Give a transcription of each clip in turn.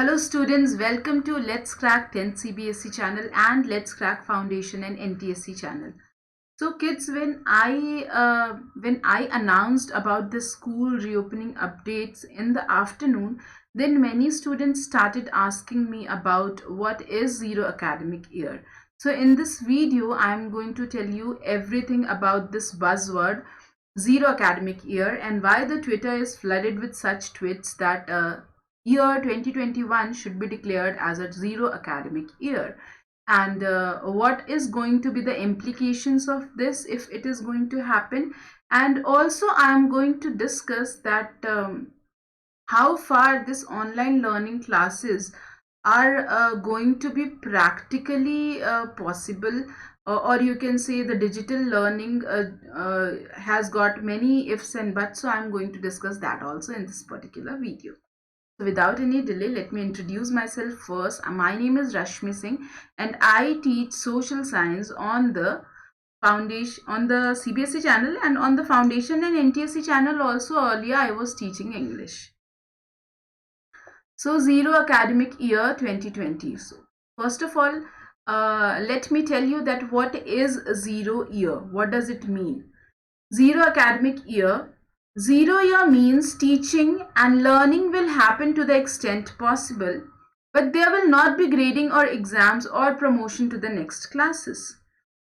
Hello students, welcome to Let's Crack 10th CBSE channel and Let's Crack Foundation and NTSC channel. So kids, when I announced about the school reopening updates in the afternoon, then many students started asking me about what is zero academic year. So in this video, I am going to tell you everything about this buzzword zero academic year and why the Twitter is flooded with such tweets that year 2021 should be declared as a zero academic year, and what is going to be the implications of this if it is going to happen. And also I am going to discuss that how far this online learning classes are going to be practically possible, or you can say the digital learning has got many ifs and buts. So I'm going to discuss that also in this particular video. So without any delay, let me introduce myself first. My name is Rashmi Singh and I teach social science on the foundation, on the CBSE channel, and on the foundation and NTSC channel also. Earlier I was teaching English. So zero academic year 2020. So first of all, let me tell you that what is zero year? What does it mean? Zero academic year. Zero year means teaching and learning will happen to the extent possible, but there will not be grading or exams or promotion to the next classes.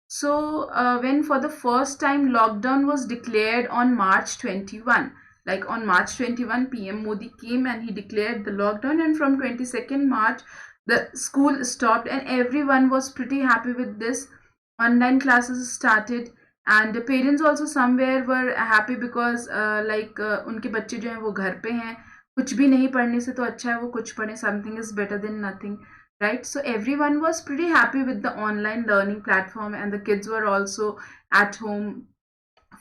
So when for the first time lockdown was declared on March 21, like on March 21, PM Modi came and he declared the lockdown, and from 22nd March the school stopped and everyone was pretty happy with this. Online classes started and the parents also somewhere were happy because उनके बच्चे जो हैं वो घर पे हैं, कुछ भी नहीं पढ़ने से तो अच्छा है वो कुछ पढ़े, something is better than nothing, right? So everyone was pretty happy with the online learning platform and the kids were also at home.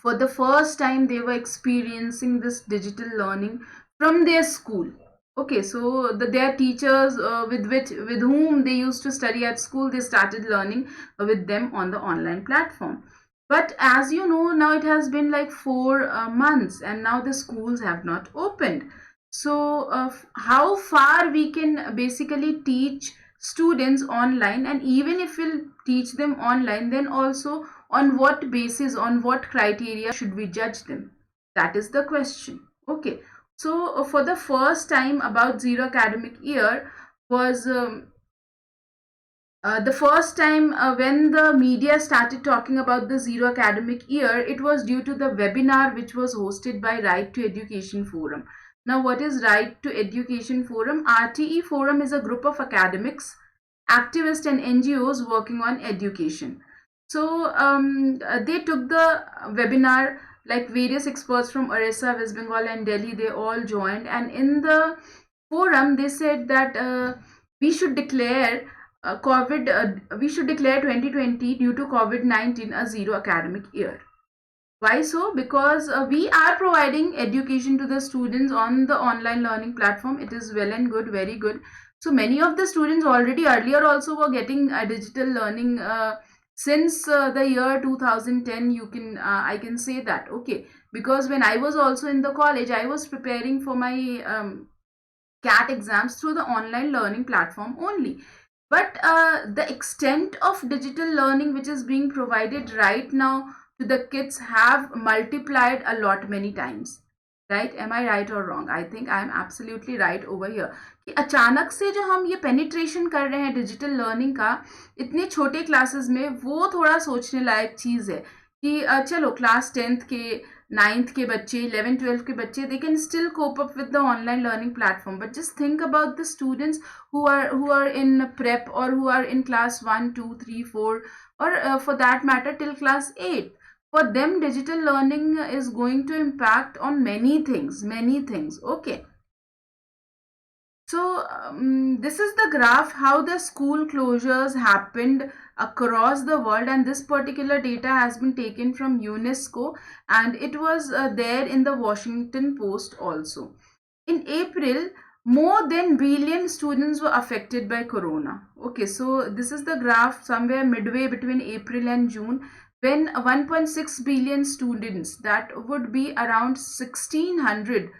For the first time they were experiencing this digital learning from their school. Okay, so their teachers with whom they used to study at school, they started learning with them on the online platform. But as you know, now it has been like 4 months and now the schools have not opened. So how far we can basically teach students online, and even if we'll teach them online, then also on what basis, on what criteria should we judge them? That is the question. Okay, so for the first time about zero academic year was the first time when the media started talking about the zero academic year, it was due to the webinar which was hosted by Right to Education Forum. Now, what is Right to Education Forum? RTE Forum is a group of academics, activists and NGOs working on education. So they took the webinar, like various experts from Orissa, West Bengal and Delhi, they all joined, and in the forum they said that we should declare we should declare 2020 due to COVID-19 a zero academic year. Why so? Because we are providing education to the students on the online learning platform. It is well and good, very good. So many of the students already earlier also were getting digital learning since the year 2010. I can say that, okay, because when I was also in the college, I was preparing for my CAT exams through the online learning platform only. But the extent of digital learning which is being provided right now to the kids have multiplied a lot many times, right? Am I right or wrong? I think I am absolutely right over here कि अचानक से जो हम ये penetration कर रहे हैं digital learning का इतने छोटे क्लासेस में, वो थोड़ा सोचने लायक चीज़ है कि चलो क्लास 10th के 9th के बच्चे 11th 12th के बच्चे they can still cope up with the online learning platform, but just think about the students who are in prep or who are in class 1 2 3 4, or for that matter till class 8. For them digital learning is going to impact on many things. Okay, so this is the graph how the school closures happened across the world, and this particular data has been taken from UNESCO and it was there in the Washington Post also. In April, more than billion students were affected by corona. Okay, so this is the graph somewhere midway between April and June, when 1.6 billion students, that would be around 1600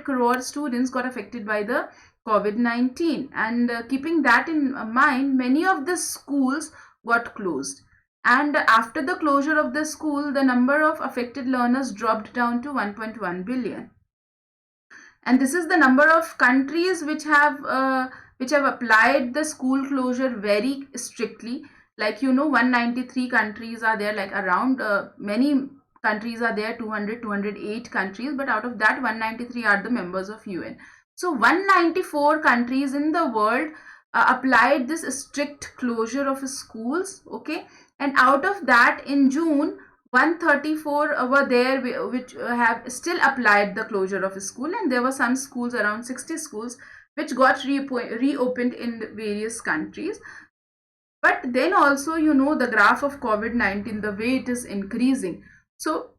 crore students got affected by the COVID-19, and keeping that in mind, many of the schools got closed. And after the closure of the school, the number of affected learners dropped down to 1.1 billion. And this is the number of countries which have applied the school closure very strictly. Like, 193 countries are there, like around many countries are there, 208 countries, but out of that 193 are the members of UN. So 194 countries in the world applied this strict closure of schools. Okay, and out of that, in June, 134 were there which have still applied the closure of a school, and there were some schools, around 60 schools, which got reopened in various countries. But then also, the graph of COVID-19, the way it is increasing. So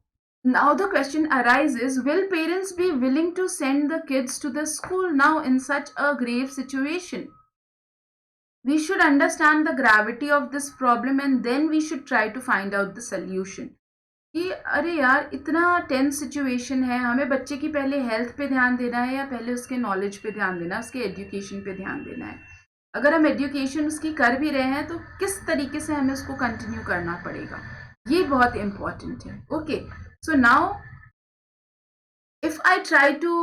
now the question arises, will parents be willing to send the kids to the school now in such a grave situation? We should understand the gravity of this problem, and then we should try to find out the solution. कि अरे यार, इतना tense situation है, हमें बच्चे की पहले health पे ध्यान देना है या पहले उसके नॉलेज पे ध्यान देना है, उसके एजुकेशन पे ध्यान देना है? अगर हम एजुकेशन उसकी कर भी रहे हैं तो किस तरीके से हमें उसको कंटिन्यू करना पड़ेगा, ये बहुत इंपॉर्टेंट है. Okay, so now if I try to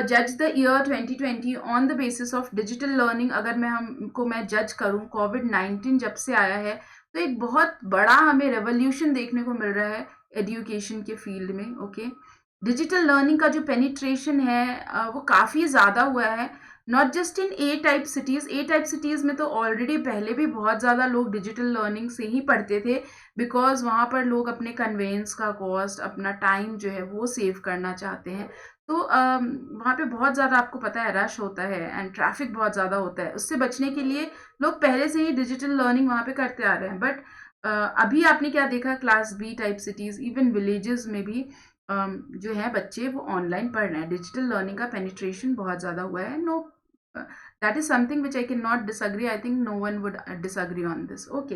judge the year 2020 on the basis of digital learning, अगर मैं जज करूँ, COVID-19 जब से आया है तो एक बहुत बड़ा हमें रेवोल्यूशन देखने को मिल रहा है एजुकेशन के फील्ड में. ओके, डिजिटल लर्निंग का जो पेनिट्रेशन है वो काफ़ी ज़्यादा हुआ है, not just in A type cities में तो ऑलरेडी पहले भी बहुत ज़्यादा लोग डिजिटल लर्निंग से ही पढ़ते थे, बिकॉज वहाँ पर लोग अपने कन्वेंस का कॉस्ट, अपना टाइम जो है वो सेव करना चाहते हैं. तो वहाँ पे बहुत ज़्यादा, आपको पता है, रश होता है एंड ट्रैफिक बहुत ज़्यादा होता है. उससे बचने के लिए लोग पहले से ही डिजिटल लर्निंग वहाँ पे करते आ रहे हैं. बट अभी आपने क्या देखा, class B type cities, even villages में भी जो है बच्चे वो ऑनलाइन पढ़ रहे हैं. डिजिटल लर्निंग का पेनिट्रेशन बहुत ज़्यादा हुआ है. No, that is something which I can not disagree. I think no one would disagree on this. Okay,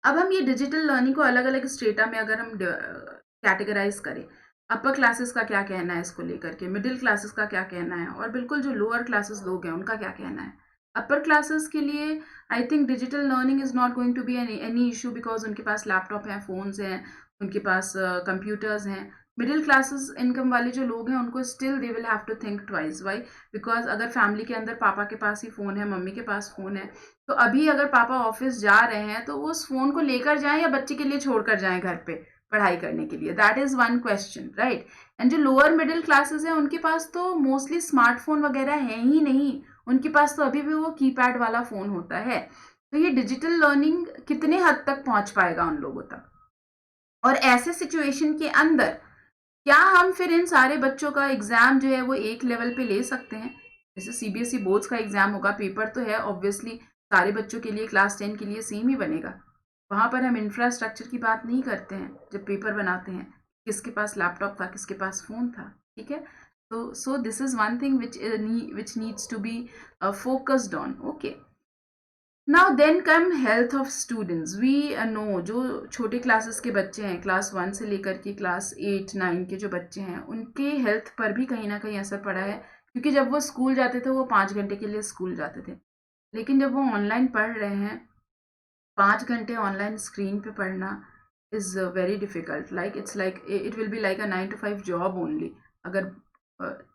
अब हम ये डिजिटल लर्निंग को अलग अलग स्टेटा में अगर हम कैटेगराइज करें, अपर क्लासेस का क्या कहना है इसको लेकर के, मिडिल क्लासेस का क्या कहना है, और बिल्कुल जो लोअर क्लासेस लोग हैं उनका क्या कहना है. अपर क्लासेस के लिए I think digital learning is not going to be any issue, because उनके पास लैपटॉप हैं, फ़ोन्स हैं, उनके पास कंप्यूटर्स हैं. मिडिल क्लासेस इनकम वाले जो लोग हैं उनको still they will have to think twice. Why? Because अगर फैमिली के अंदर पापा के पास ही फ़ोन है, मम्मी के पास फ़ोन है, तो अभी अगर पापा ऑफिस जा रहे हैं तो वो उस फ़ोन को लेकर जाएं या बच्चे के लिए छोड़ कर जाएं घर पे पढ़ाई करने के लिए. That is one question, right. And जो लोअर मिडिल क्लासेस हैं उनके पास तो मोस्टली स्मार्टफोन वगैरह है ही नहीं, उनके पास तो अभी भी वो कीपैड वाला फ़ोन होता है. तो ये डिजिटल लर्निंग कितने हद तक पहुंच पाएगा उन लोगों तक? और ऐसे सिचुएशन के अंदर क्या हम फिर इन सारे बच्चों का एग्ज़ाम जो है वो एक लेवल पे ले सकते हैं? जैसे सीबीएसई बोर्ड्स का एग्ज़ाम होगा, पेपर तो है ऑब्वियसली सारे बच्चों के लिए, क्लास 10 के लिए सेम ही बनेगा. वहाँ पर हम इंफ्रास्ट्रक्चर की बात नहीं करते हैं जब पेपर बनाते हैं, किसके पास लैपटॉप था, किसके पास फ़ोन था. ठीक है, तो so this is one thing which needs to be focused on. Okay, now then come health of students. We know जो छोटे क्लासेस के बच्चे हैं, क्लास 1 से लेकर के क्लास 8 9 के जो बच्चे हैं, उनके हेल्थ पर भी कहीं ना कहीं असर पड़ा है. क्योंकि जब वो स्कूल जाते थे वो 5 घंटे के लिए स्कूल जाते थे, लेकिन जब वो ऑनलाइन पढ़ रहे हैं, 5 घंटे ऑनलाइन स्क्रीन पे पढ़ना is very difficult. Like it's like it will be like a 9 to 5 job only. अगर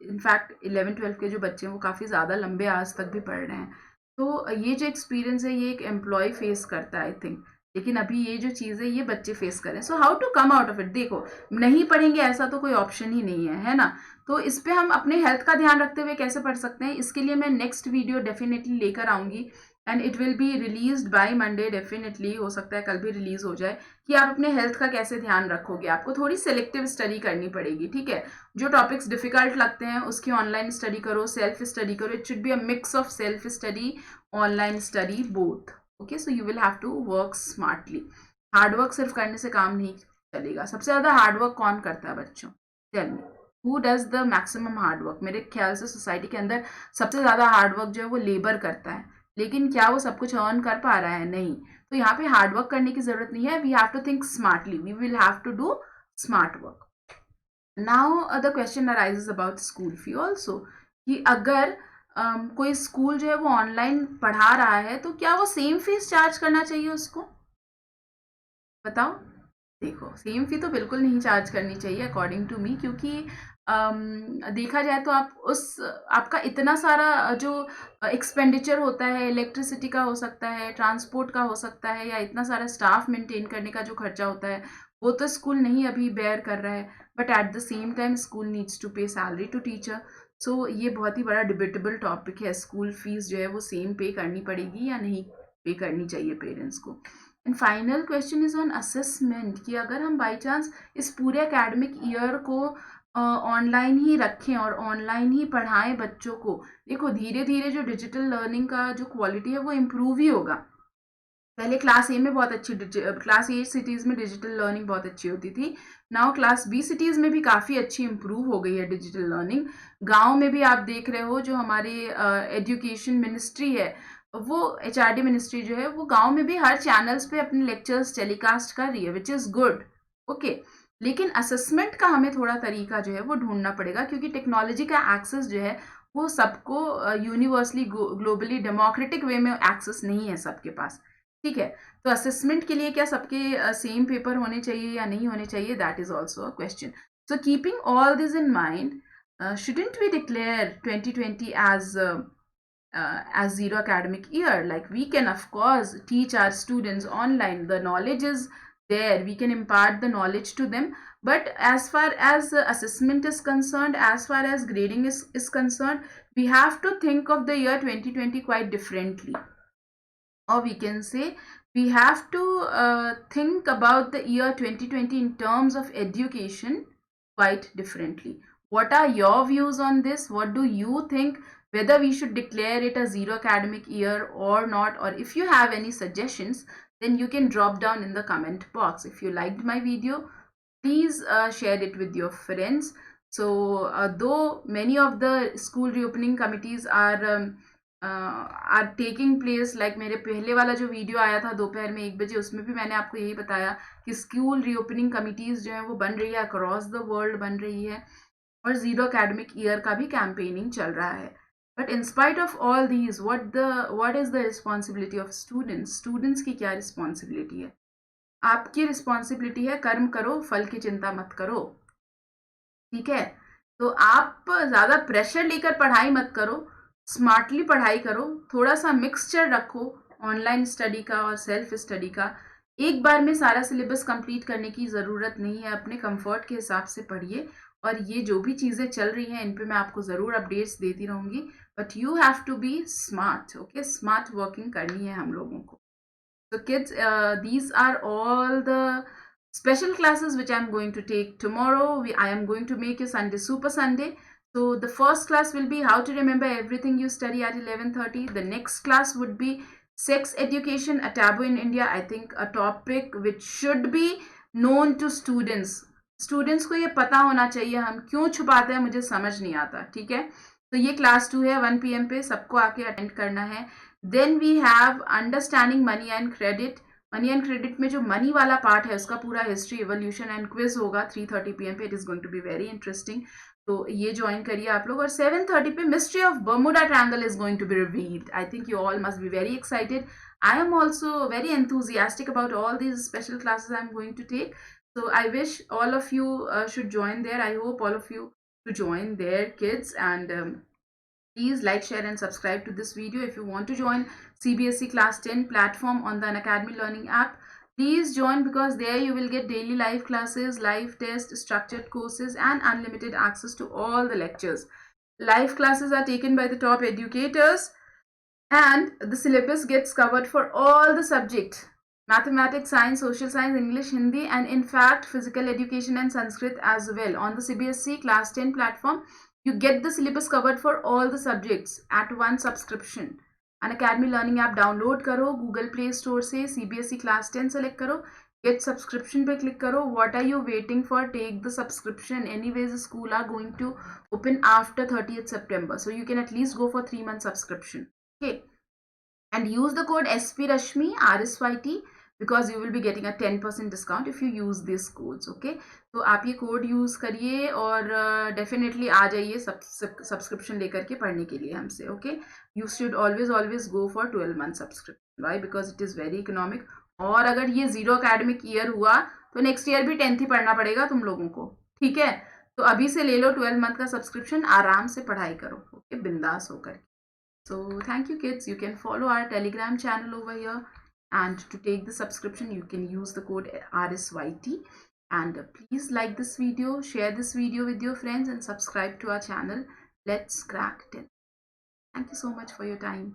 इनफैक्ट 11-12 के जो बच्चे हैं वो काफ़ी ज़्यादा लंबे आज तक भी पढ़ रहे हैं. तो ये जो एक्सपीरियंस है ये एक एम्प्लॉय फेस करता है आई थिंक, लेकिन अभी ये जो चीज़ है ये बच्चे फेस करें. So how to come out of it? देखो, नहीं पढ़ेंगे ऐसा तो कोई ऑप्शन ही नहीं है ना. तो इस पे हम अपने हेल्थ का ध्यान रखते हुए कैसे पढ़ सकते हैं, इसके लिए मैं नेक्स्ट वीडियो डेफिनेटली लेकर आऊँगी, and it will be released by Monday. Definitely हो सकता है कल भी रिलीज हो जाए, कि आप अपने हेल्थ का कैसे ध्यान रखोगे. आपको थोड़ी सेलेक्टिव स्टडी करनी पड़ेगी. ठीक है, जो टॉपिक्स डिफिकल्ट लगते हैं उसकी ऑनलाइन स्टडी करो, सेल्फ स्टडी करो. It should be a mix of self study, online study, both. Okay, so you will have to work smartly. Hard work सिर्फ करने से काम नहीं चलेगा. सबसे ज़्यादा हार्डवर्क कौन करता है बच्चों? Tell me, who does the maximum hard work? मेरे ख्याल से सोसाइटी के अंदर सबसे ज़्यादा हार्डवर्क जो है वो लेबर करता है, लेकिन क्या वो सब कुछ अर्न कर पा रहा है? नहीं. तो यहाँ पे हार्डवर्क करने की जरूरत नहीं है. We have to think smartly, we will have to do smart work. Now the question arises about school fee also, कि अगर कोई स्कूल जो है वो ऑनलाइन पढ़ा रहा है, तो क्या वो सेम फीस चार्ज करना चाहिए उसको? बताओ। देखो, सेम फी तो बिल्कुल नहीं चार्ज करनी चाहिए अकॉर्डिंग टू मी, क्योंकि देखा जाए तो आप उस आपका इतना सारा जो एक्सपेंडिचर होता है, इलेक्ट्रिसिटी का हो सकता है, ट्रांसपोर्ट का हो सकता है, या इतना सारा स्टाफ मेंटेन करने का जो खर्चा होता है, वो तो स्कूल नहीं अभी बेयर कर रहा है, but at the same time school needs to pay salary to teacher. So ये बहुत ही बड़ा डिबेटेबल टॉपिक है, स्कूल फीस जो है वो सेम पे करनी पड़ेगी या नहीं पे करनी चाहिए पेरेंट्स को। And final question is on assessment, कि अगर हम बाई चांस इस पूरे एकेडमिक ईयर को ऑनलाइन ही रखें और ऑनलाइन ही पढ़ाएं बच्चों को, देखो धीरे धीरे जो डिजिटल लर्निंग का जो क्वालिटी है वो इम्प्रूव ही होगा। पहले क्लास ए में बहुत अच्छी, क्लास ए सिटीज़ में डिजिटल लर्निंग बहुत अच्छी होती थी। नाउ क्लास बी सिटीज़ में भी काफ़ी अच्छी इम्प्रूव हो गई है डिजिटल लर्निंग। गांव में भी आप देख रहे हो, जो हमारे एजुकेशन मिनिस्ट्री है, वो एचआरडी मिनिस्ट्री जो है, वो गांव में भी हर चैनल्स पे अपने लेक्चर्स टेलीकास्ट कर रही है, विच इज़ गुड। ओके, लेकिन असेसमेंट का हमें थोड़ा तरीका जो है वो ढूंढना पड़ेगा, क्योंकि टेक्नोलॉजी का एक्सेस जो है वो सबको यूनिवर्सली ग्लोबली डेमोक्रेटिक वे में एक्सेस नहीं है सबके पास। ठीक है, तो असेसमेंट के लिए क्या सबके सेम पेपर होने चाहिए या नहीं होने चाहिए, that is also a question. So keeping all this in mind, shouldn't we declare 2020 as zero academic year? Like, we can of course teach our students online, the knowledge is there, we can impart the knowledge to them, but as far as assessment is concerned, as far as grading is concerned, we have to think of the year 2020 quite differently. Or we can say we have to think about the year 2020 in terms of education quite differently. What are your views on this? What do you think, whether we should declare it a zero academic year or not? Or if you have any suggestions, then you can drop down in the comment box. If you liked my video, please share it with your friends. So though many of the school reopening committees are taking place, like मेरे पहले वाला जो video आया था दोपहर में 1 बजे, उसमें भी मैंने आपको यही बताया कि स्कूल रीओपनिंग कमिटीज़ जो है वो बन रही है, अक्रॉस द वर्ल्ड बन रही है, और जीरो एकेडमिक ईयर का भी कैंपेनिंग चल रहा है। But in spite of all these, what is the responsibility of students की क्या रिस्पॉन्सिबिलिटी है? आपकी रिस्पॉन्सिबिलिटी है, कर्म करो फल की चिंता मत करो। ठीक है, तो आप ज़्यादा प्रेशर लेकर पढ़ाई मत करो, स्मार्टली पढ़ाई करो, थोड़ा सा मिक्सचर रखो ऑनलाइन स्टडी का और सेल्फ स्टडी का। एक बार में सारा सिलेबस कंप्लीट करने की ज़रूरत नहीं है, अपने कंफर्ट के हिसाब से पढ़िए, और ये जो भी चीज़ें चल रही हैं इन पे मैं आपको ज़रूर अपडेट्स देती रहूँगी, but you have to be smart. Okay, smart working करनी है हम लोगों को। So kids, these are all the special classes which I'm going to take tomorrow. I am going to make you Sunday Super Sunday. So the first class will be how to remember everything you study at 11:30. The next class would be sex education, a taboo in India. I think a topic which should be known to students. Students को ये पता होना चाहिए, हम क्यों छुपाते हैं मुझे समझ नहीं आता। ठीक है, तो ये क्लास 2 है, 1 PM पे सबको आके अटेंड करना है। Then we have understanding money and credit. Money and credit में जो मनी वाला पार्ट है उसका पूरा हिस्ट्री, इवोल्यूशन एंड क्विज होगा 3:30 PM पे। It is going to be very interesting, तो ये ज्वाइन करिए आप लोग। और 7:30 पे mystery of Bermuda Triangle is going to be revealed. I think you all must be very excited. I am also very enthusiastic about all these special classes I am going to take. So I wish all of you should join there. I hope all of you to join there, kids. And please like, share and subscribe to this video. If you want to join CBSE Class 10 platform on the Unacademy Learning app, please join, because there you will get daily live classes, live tests, structured courses and unlimited access to all the lectures. Live classes are taken by the top educators and the syllabus gets covered for all the subjects: mathematics, science, social science, English, Hindi, and in fact physical education and Sanskrit as well. On the CBSE Class 10 platform, you get the syllabus covered for all the subjects at one subscription. Unacademy Learning app download करो Google Play Store से, CBSE Class 10 select करो, get subscription पे click करो. What are you waiting for? Take the subscription. Anyways, the school are going to open after 30th September, so you can at least go for 3 month subscription. Okay, and use the code SP Rashmi RSYT because you will be getting a 10% discount if you use these codes. Okay, तो आप ये code use करिए और definitely आ जाइए subscription लेकर के पढ़ने के लिए हमसे. Okay, you should always go for 12 month subscription. Why? Because it is very economic. और अगर ये जीरो अकेडमिक ईयर हुआ तो नेक्स्ट ईयर भी 10th ही पढ़ना पड़ेगा तुम लोगों को. ठीक है, तो अभी से ले लो 12 मंथ का सब्सक्रिप्शन, आराम से पढ़ाई करो. ओके, बिंदास होकर. So thank you kids. You can follow our Telegram channel over here, and to take the subscription you can use the code RSYT. And please like this video, share this video with your friends, and subscribe to our channel. Let's crack 10. Thank you so much for your time.